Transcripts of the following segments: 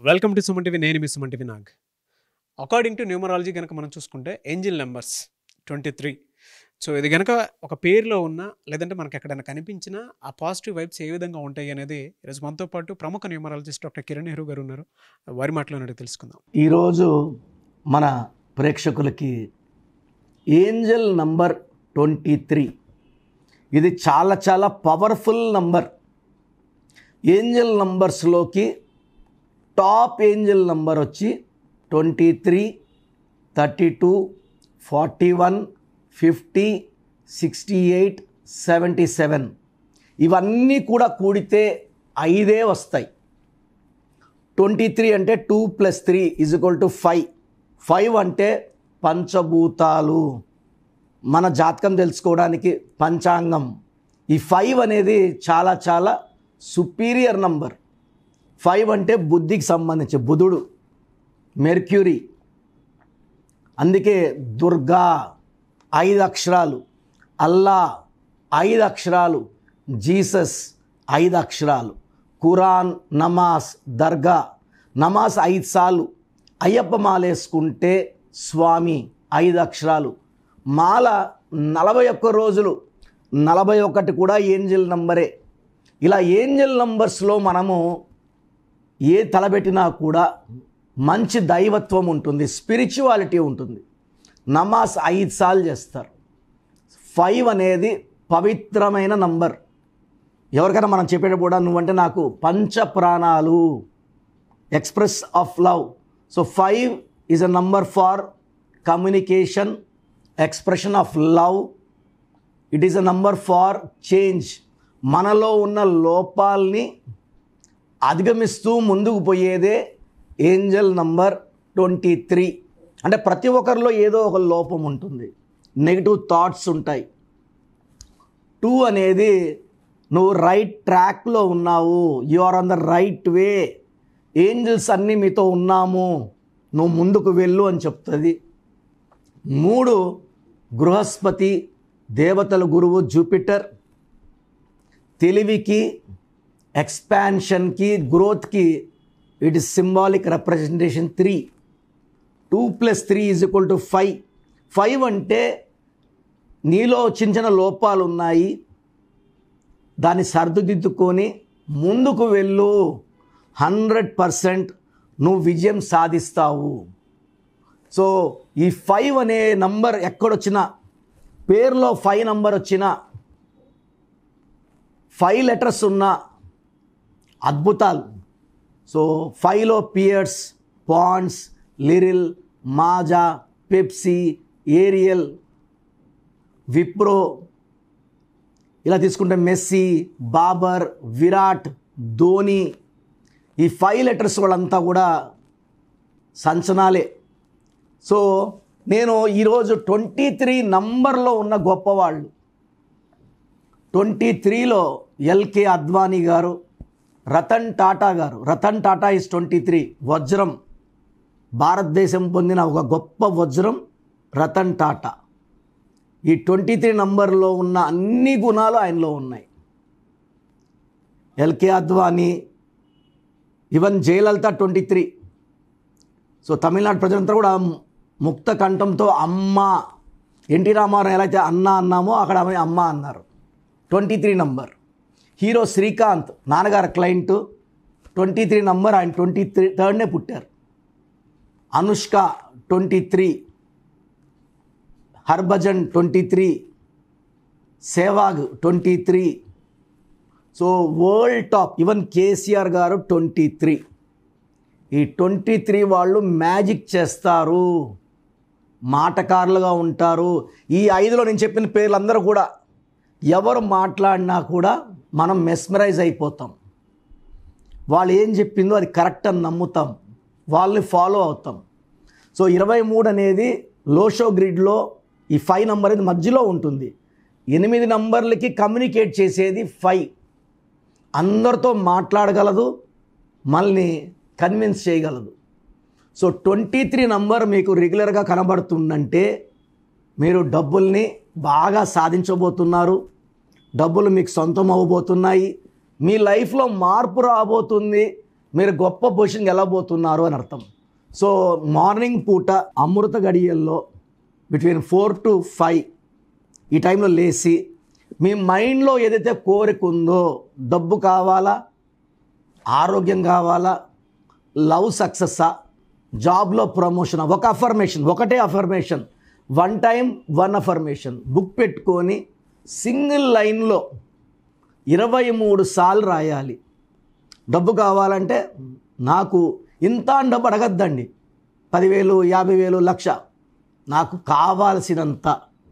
Welcome to Suman TV. నేను మీ Suman TV Nag. According to numerology కనుక మనం చూసుకుంటే ఏంజిల్ నెంబర్స్ 23. సో ఇది కనుక ఒక పేరులో ఉన్న లేదంటే మనకి ఎక్కడైనా కనిపించిన ఆ పాజిటివ్ వైబ్స్ ఏ విధంగా ఉంటాయి అనేది ఈరోజు మనతో పాటు ప్రముఖ న్యూమరాలజిస్ట్ డాక్టర్ కిరణ్ నెహ్రూ గారు ఉన్నారు. వారి మాటలోనే తెలుసుకుందాం. ఈరోజు మన ప్రేక్షకులకి ఏంజల్ నంబర్ 23 ఇది చాలా చాలా పవర్ఫుల్ నంబర్. ఏంజల్ నంబర్స్లోకి టాప్ ఏంజల్ నంబర్ వచ్చి 23, 32, 41, 50, 68, 77 ఇవన్నీ కూడా కూడితే 5 వస్తాయి. 23 అంటే 2 + 3 = 5. 5 అంటే పంచభూతాలు, మన జాతకం తెలుసుకోవడానికి పంచాంగం. ఈ 5 అనేది చాలా చాలా సుపీరియర్ నంబర్. 5 అంటే బుద్ధికి సంబంధించి బుధుడు, మెర్క్యూరీ. అందుకే దుర్గా 5 అక్షరాలు, అల్లా 5 అక్షరాలు, జీసస్ 5 అక్షరాలు, ఖురాన్, నమాజ్, దర్గా. నమాజ్ 5 సార్లు, అయ్యప్ప మాల వేసుకుంటే స్వామి 5 అక్షరాలు, మాల 41 రోజులు, 41 కూడా ఏంజల్ నంబరే. ఇలా ఏంజల్ నంబర్స్లో మనము ఏ తలబెట్టినా కూడా మంచి దైవత్వం ఉంటుంది, స్పిరిచువాలిటీ ఉంటుంది. నమాజ్ 5 సార్లు చేస్తారు. 5 అనేది పవిత్రమైన నంబర్. ఎవరికైనా మనం చెప్పేటప్పుడు కూడా నువ్వంటే నాకు పంచ ప్రాణాలు, express of love. So 5 is a number far communication, expression of love. It is a number far change. మనలో ఉన్న లోపాలని అధిగమిస్తూ ముందుకు పోయేదే ఏంజల్ నంబర్ 23. అంటే ప్రతి ఒక్కరిలో ఏదో ఒక లోపం ఉంటుంది, నెగిటివ్ థాట్స్ ఉంటాయి. 2 అనేది నువ్వు రైట్ ట్రాక్లో ఉన్నావు, you are on the right way, angels అన్నీ మీతో ఉన్నాము, నువ్వు ముందుకు వెళ్ళు అని చెప్తుంది. 3 బృహస్పతి, దేవతల గురువు జూపిటర్, తెలివికి, ఎక్స్పాన్షన్కి, గ్రోత్కి ఇట్ ఇస్ సింబాలిక్ రిప్రజెంటేషన్ 3. 2 + 3 = 5. 5 అంటే నీలో చిన్న చిన్న లోపాలు ఉన్నాయి, దాన్ని సర్దుదిద్దుకొని ముందుకు వెళ్ళు, 100% నువ్వు విజయం సాధిస్తావు. సో ఈ 5 అనే నంబర్ ఎక్కడొచ్చినా, పేరులో 5 నంబర్ వచ్చినా, 5 లెటర్స్ ఉన్న అద్భుతాలు. సో 5లో Pears, Ponds, Liril, Maaza, Pepsi, Ariel, Wipro, ఇలా తీసుకుంటే మెస్సీ, బాబర్, విరాట్, ధోని. ఈ 5 లెటర్స్ వాళ్ళంతా కూడా సంచనాలే. సో నేను ఈరోజు 23 నంబర్లో ఉన్న గొప్పవాళ్ళు, 23లో ఎల్కే అద్వానీ గారు, రతన్ టాటా గారు. రతన్ టాటా ఈజ్ 23, వజ్రం, భారతదేశం పొందిన ఒక గొప్ప వజ్రం రతన్ టాటా. ఈ 23 నంబర్లో ఉన్న అన్ని గుణాలు ఆయనలో ఉన్నాయి. ఎల్కే అద్వానీ, ఈవెన్ జయలలిత 23. సో తమిళనాడు ప్రజలంతా కూడా ముక్త కంఠంతో అమ్మ, ఎన్టీ రామారావు ఎలా అయితే అన్న అన్నామో అక్కడ ఆమె అమ్మ అన్నారు. 23 నంబర్. హీరో శ్రీకాంత్, నాన్నగారు క్లయింట్, 23 నంబర్, ఆయన 23నే పుట్టారు. Anushka 23, Harbhajan 23, Sehwag 23. So world top, even KCR గారు 23. ఈ 23 వాళ్ళు మ్యాజిక్ చేస్తారు, మాటకారులుగా ఉంటారు. ఈ 5లో నేను చెప్పిన పేర్లందరూ కూడా ఎవరు మాట్లాడినా కూడా మనం మెస్మరైజ్ అయిపోతాం. వాళ్ళు ఏం చెప్పిందో అది కరెక్ట్ అని నమ్ముతాం, వాళ్ళని ఫాలో అవుతాం. సో 23 అనేది లోషో గ్రిడ్లో ఈ 5 నంబర్ అనేది మధ్యలో ఉంటుంది. 8 నంబర్లకి కమ్యూనికేట్ చేసేది 5. అందరితో మాట్లాడగలదు, మనల్ని కన్విన్స్ చేయగలదు. సో 23 నంబర్ మీకు రెగ్యులర్గా కనబడుతుందంటే మీరు డబ్బుల్ని బాగా సాధించబోతున్నారు, డబ్బులు మీకు సొంతం అవ్వబోతున్నాయి, మీ లైఫ్లో మార్పు రాబోతుంది, మీరు గొప్ప పొజిషన్కి వెళ్ళబోతున్నారు అని అర్థం. సో మార్నింగ్ పూట అమృత గడియల్లో బిట్వీన్ 4 to 5 ఈ టైంలో లేచి మీ మైండ్లో ఏదైతే కోరిక ఉందో, డబ్బు కావాలా, ఆరోగ్యం కావాలా, లవ్ సక్సెస్సా, జాబ్లో ప్రమోషన్, ఒక అఫర్మేషన్, ఒకటే అఫర్మేషన్, 1 time 1 అఫర్మేషన్ బుక్ పెట్టుకొని సింగిల్ లైన్లో 23 సార్లు రాయాలి. డబ్బు కావాలంటే నాకు ఇంత డబ్బు అడగద్దండి, 10,000, 50,000, 1,00,000, నాకు కావాల్సినంత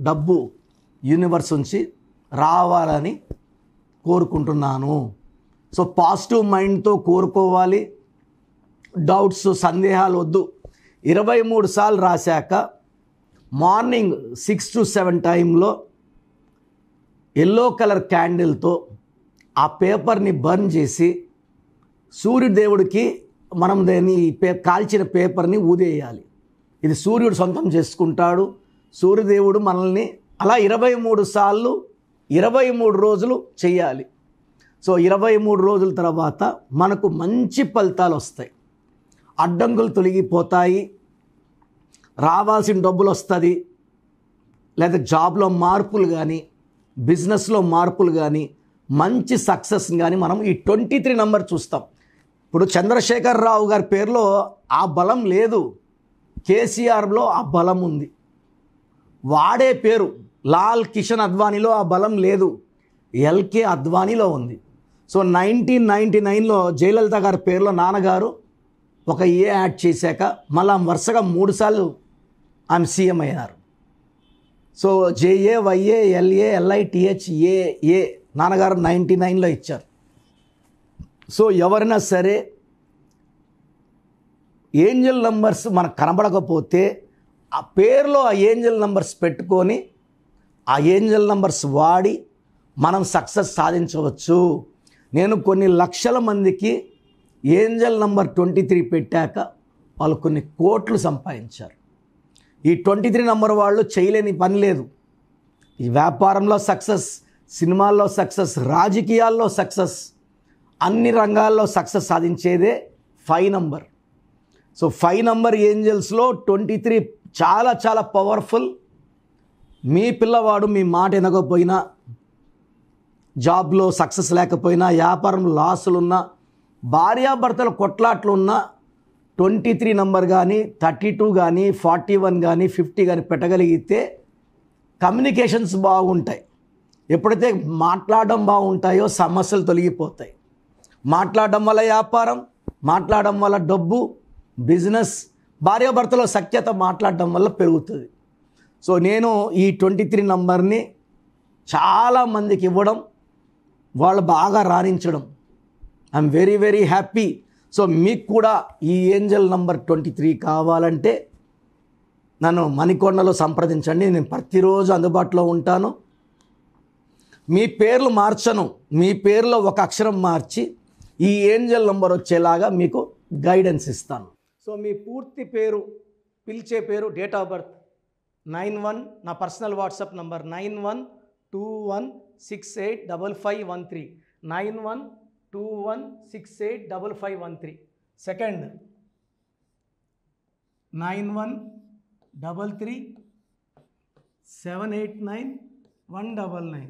డబ్బు యూనివర్స్ నుంచి రావాలని కోరుకుంటున్నాను. సో పాజిటివ్ మైండ్తో కోరుకోవాలి. డౌట్స్, సందేహాలు వద్దు. 23 సార్లు రాశాక మార్నింగ్ 6 to 7 టైంలో ఎల్లో కలర్ క్యాండిల్తో ఆ పేపర్ని బర్న్ చేసి సూర్యదేవుడికి మనం దాన్ని కాల్చిన పేపర్ని ఊదేయాలి. ఇది సూర్యుడు సొంతం చేసుకుంటాడు. సూర్యదేవుడు మనల్ని అలా 23 సార్లు 23 రోజులు చేయాలి. సో 23 రోజుల తర్వాత మనకు మంచి ఫలితాలు వస్తాయి. అడ్డంకులు తొలగిపోతాయి, రావాల్సిన డబ్బులు వస్తుంది, లేదా జాబ్లో మార్పులు కానీ, బిజినెస్లో మార్పులు కానీ, మంచి సక్సెస్ కానీ మనం ఈ 23 నెంబర్ చూస్తాం. ఇప్పుడు చంద్రశేఖర్ రావు గారి పేరులో ఆ బలం లేదు, కేసీఆర్లో ఆ బలం ఉంది. వాడే పేరు లాల్ కిషన్ అద్వానీలో ఆ బలం లేదు, ఎల్కే అద్వానీలో ఉంది. సో 1999లో జయలలిత గారి పేరులో నాన్నగారు ఒక ఏ యాడ్ చేశాక మళ్ళీ వరుసగా 3 సార్లు ఆమె సీఎం అయ్యారు. సో JAYALALITHAA నాన్నగారు 99లో ఇచ్చారు. సో ఎవరైనా సరే ఏంజల్ నంబర్స్ మనకు కనబడకపోతే ఆ పేరులో ఆ ఏంజల్ నంబర్స్ పెట్టుకొని ఆ ఏంజల్ నంబర్స్ వాడి మనం సక్సెస్ సాధించవచ్చు. నేను కొన్ని లక్షల మందికి ఏంజల్ నంబర్ 23 పెట్టాక వాళ్ళు కొన్ని కోట్లు సంపాదించారు. ఈ 23 నెంబర్ వాళ్ళు చేయలేని పని లేదు. ఈ వ్యాపారంలో సక్సెస్, సినిమాల్లో సక్సెస్, రాజకీయాల్లో సక్సెస్, అన్ని రంగాల్లో సక్సెస్ సాధించేదే 5 నెంబర్. సో 5 నెంబర్ ఏంజల్స్లో 23 చాలా చాలా పవర్ఫుల్. మీ పిల్లవాడు మీ మాట వినకపోయినా, జాబ్లో సక్సెస్ లేకపోయినా, వ్యాపారం లాసులున్నా, భార్యాభర్తల కొట్లాట్లున్నా 23 నెంబర్ కానీ, 32 కానీ, 41 కానీ, 50 కానీ పెట్టగలిగితే కమ్యూనికేషన్స్ బాగుంటాయి. ఎప్పుడైతే మాట్లాడడం బాగుంటాయో సమస్యలు తొలగిపోతాయి. మాట్లాడడం వల్ల వ్యాపారం, మాట్లాడడం వల్ల డబ్బు, బిజినెస్, భార్యాభర్తలో సఖ్యత మాట్లాడడం వల్ల పెరుగుతుంది. సో నేను ఈ 23 నంబర్ని చాలామందికి ఇవ్వడం, వాళ్ళు బాగా రాణించడం, I'm very very happy. So మీకు కూడా ఈ ఏంజల్ నంబర్ 23 కావాలంటే నన్ను మణికొండలో సంప్రదించండి. నేను ప్రతిరోజు అందుబాటులో ఉంటాను. మీ పేర్లు మార్చను, మీ పేరులో ఒక అక్షరం మార్చి ఈ ఏంజల్ నంబర్ వచ్చేలాగా మీకు గైడెన్స్ ఇస్తాను. సో మీ పూర్తి పేరు, పిలిచే పేరు, డేట్ ఆఫ్ బర్త్ 91, నా personal WhatsApp number 9121685513, 9121685513. Second 9133789199,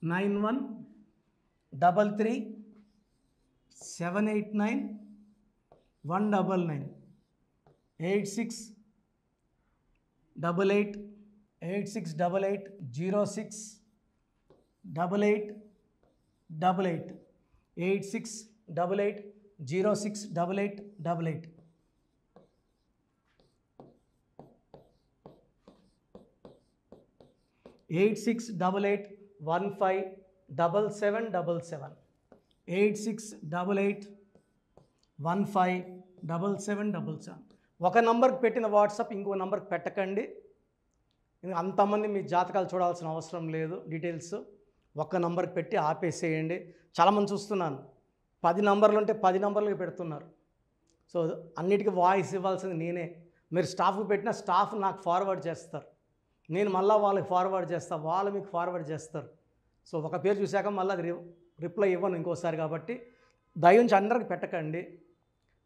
9133789199, 86888688068888, 8688068888. Eight 8688157777, 8688157777. ఒక నంబర్కి పెట్టిన వాట్సాప్ ఇంకో నంబర్కి పెట్టకండి. అంతమంది మీ జాతకాలు చూడాల్సిన అవసరం లేదు. డీటెయిల్స్ ఒక్క నంబర్కి పెట్టి ఆపేసేయండి. చాలామంది చూస్తున్నాను 10 నంబర్లు ఉంటే 10 నంబర్లకి పెడుతున్నారు. సో అన్నిటికీ వాయిస్ ఇవ్వాల్సింది నేనే. మీరు స్టాఫ్కి పెట్టిన స్టాఫ్ నాకు ఫార్వర్డ్ చేస్తారు, నేను మళ్ళీ వాళ్ళకి ఫార్వర్డ్ చేస్తాను, వాళ్ళు మీకు ఫార్వర్డ్ చేస్తారు. సో ఒక పేరు చూశాక మళ్ళీ అది రిప్లై ఇవ్వను ఇంకోసారి. కాబట్టి దయించి అందరికి పెట్టకండి.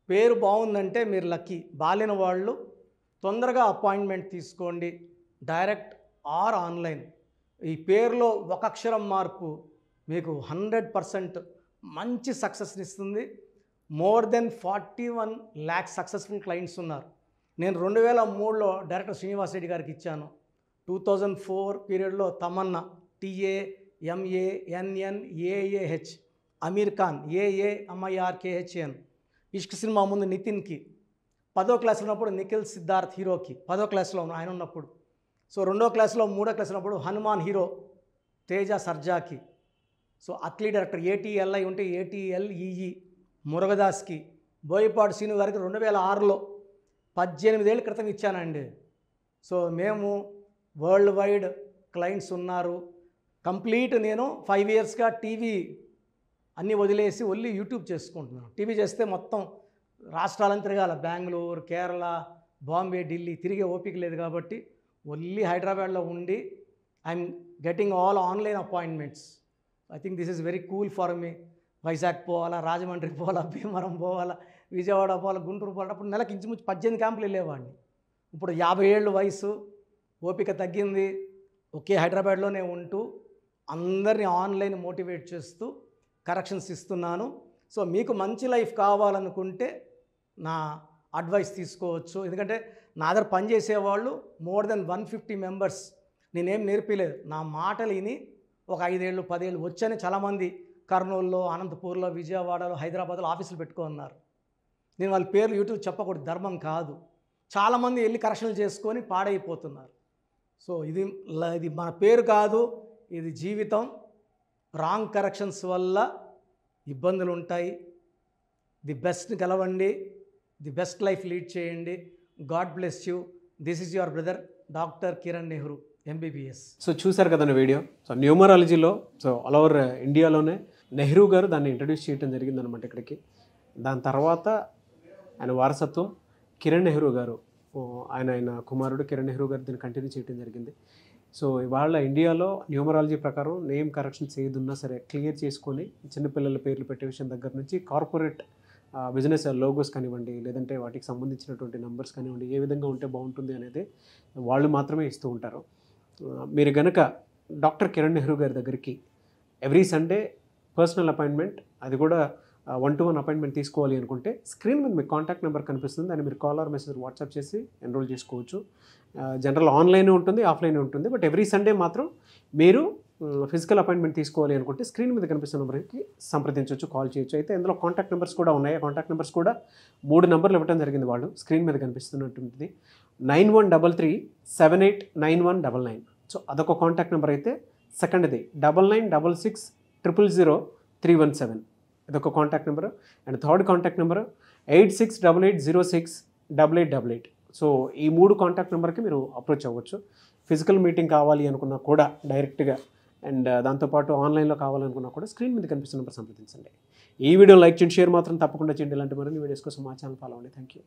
పేరు బాగుందంటే మీరు లక్కీ. బాలేని వాళ్ళు తొందరగా అపాయింట్మెంట్ తీసుకోండి, డైరెక్ట్ ఆర్ ఆన్లైన్. ఈ పేరులో ఒక అక్షరం మార్పు మీకు 100% మంచి సక్సెస్ని ఇస్తుంది. More than 41 lakhs successful clients ఉన్నారు. నేను 2003లో డైరెక్టర్ శ్రీనివాస్ రెడ్డి గారికి ఇచ్చాను. 2004 పీరియడ్లో తమన్నా TAMANNAAH, అమీర్ ఖాన్ AAMIRKHN, ఇష్క్ సినిమా ముందు నితిన్కి, 10వ క్లాస్ ఉన్నప్పుడు నిఖిల్ సిద్ధార్థ్ హీరోకి, 10వ క్లాస్లో ఆయన ఉన్నప్పుడు. సో 2వ క్లాస్లో 3వ క్లాస్ ఉన్నప్పుడు హనుమాన్ హీరో తేజ సర్జాకి. సో అథ్లీ డైరెక్టర్ ATLI ఉంటే ATLEE మురుగదాస్కి, బోయపాటి శ్రీను గారికి 2006లో 18 ఏళ్ళ క్రితం ఇచ్చానండి. సో మేము వరల్డ్ వైడ్ క్లయింట్స్ ఉన్నారు. కంప్లీట్ నేను 5 yearsగా టీవీ అన్నీ వదిలేసి ఓన్లీ యూట్యూబ్ చేసుకుంటున్నాను. టీవీ చేస్తే మొత్తం రాష్ట్రాలను తిరగాల, బెంగళూరు, కేరళ, బాంబే, ఢిల్లీ తిరిగే ఓపిక లేదు కాబట్టి ఓన్లీ హైదరాబాద్లో ఉండి I'm getting all online appointments. I think this is very cool for me. Vizag పోవాలా, రాజమండ్రి పోవాలా, భీమవరం పోవాలా, విజయవాడ పోవాలా, గుంటూరు పోవాలా. అప్పుడు నెలకి ఇంచుమించు 18 క్యాంపులు వెళ్ళేవాడిని. ఇప్పుడు 50 ఏళ్ళు వయసు, ఓపిక తగ్గింది. ఒకే హైదరాబాద్లోనే ఉంటూ అందరినీ ఆన్లైన్ మోటివేట్ చేస్తూ కరెక్షన్స్ ఇస్తున్నాను. సో మీకు మంచి లైఫ్ కావాలనుకుంటే నా అడ్వైస్ తీసుకోవచ్చు. ఎందుకంటే నా దగ్గర పనిచేసేవాళ్ళు మోర్ దెన్ 150 మెంబర్స్. నేనేం నేర్పిలేదు, నా మాటలు విని ఒక 5 ఏళ్ళు 10 ఏళ్ళు వచ్చని చాలామంది కర్నూలులో, అనంతపూర్లో, విజయవాడలో, హైదరాబాద్లో ఆఫీసులు పెట్టుకున్నారు. నేను వాళ్ళ పేర్లు యూట్యూబ్ చెప్పకూడదు, ధర్మం కాదు. చాలామంది వెళ్ళి కరెక్షన్లు చేసుకొని పాడైపోతున్నారు. సో ఇది మన పేరు కాదు, ఇది జీవితం. రాంగ్ కరెక్షన్స్ వల్ల ఇబ్బందులు ఉంటాయి. ది బెస్ట్ గెలవండి, ది బెస్ట్ లైఫ్ లీడ్ చేయండి. God bless you. This is your brother doctor Kiran Nehru MBBS. So చూసారు కదండి వీడియో. సో న్యూమరాలజీలో సో ఆల్ ఓవర్ ఇండియాలోనే నెహ్రూ గారు దాన్ని ఇంట్రడ్యూస్ చేయడం జరిగిందనమాట ఇక్కడికి. దాని తర్వాత ఆయన వారసత్వం కిరణ్ నెహ్రూ గారు, ఆయన కుమారుడు కిరణ్ నెహ్రూ గారు దీన్ని కంటిన్యూ చేయడం జరిగింది. సో ఇవాళ ఇండియాలో న్యూమరాలజీ ప్రకారం నేమ్ కరెక్షన్స్ ఏదున్నా సరే క్లియర్ చేసుకొని చిన్నపిల్లల పేర్లు పెట్టే విషయం దగ్గర నుంచి కార్పొరేట్ బిజినెస్ లోగోస్ కానివ్వండి, లేదంటే వాటికి సంబంధించినటువంటి నెంబర్స్ కానివ్వండి, ఏ విధంగా ఉంటే బాగుంటుంది అనేది వాళ్ళు మాత్రమే ఇస్తూ ఉంటారు. మీరు గనక డాక్టర్ కిరణ్ నెహ్రూ గారి దగ్గరికి ఎవ్రీ సండే పర్సనల్ అపాయింట్మెంట్, అది కూడా 1-to-1 అపాయింట్మెంట్ తీసుకోవాలి అనుకుంటే స్క్రీన్ మీద మీకు కాంటాక్ట్ నెంబర్ కనిపిస్తుంది. దాన్ని మీరు కాల్ ఆర్ మెసేజ్ వాట్సాప్ చేసి ఎన్రోల్ చేసుకోవచ్చు. జనరల్ ఆన్లైన్ ఉంటుంది, ఆఫ్లైన్ ఉంటుంది. బట్ ఎవ్రీ సండే మాత్రం మీరు ఫిజికల్ అపాయింట్మెంట్ తీసుకోవాలి అనుకుంటే స్క్రీన్ మీద కనిపిస్తున్న నెంబర్కి సంప్రదించవచ్చు, కాల్ చేయొచ్చు. అయితే ఇందులో కాంటాక్ట్ నెంబర్స్ కూడా ఉన్నాయి. కాంటాక్ట్ నెంబర్స్ కూడా 3 నెంబర్లు ఇవ్వడం జరిగింది. వాళ్ళు స్క్రీన్ మీద కనిపిస్తున్నటువంటిది 9133789199. సో అదొక కాంటాక్ట్ నెంబర్ అయితే, సెకండ్ది 9966000317, ఇదొక contact number. And third contact number 8688068888. So ఈ 3 కాంటాక్ట్ నెంబర్కి మీరు అప్రోచ్ అవ్వచ్చు. ఫిజికల్ మీటింగ్ కావాలి అనుకున్నా కూడా డైరెక్ట్గా, అండ్ దాంతోపాటు ఆన్లైన్లో కావాలనుకున్నా కూడా స్క్రీన్ మీద కనిపిస్తున్న నెంబర్ సంప్రదించండి. ఈ వీడియో లైక్ చేయండి, షేర్ మాత్రం తప్పకుండా చేయండి. ఇలాంటి మరిన్ని వీడియోస్ కోసం మా ఛానల్ ఫాలో అవ్వండి. Thank you.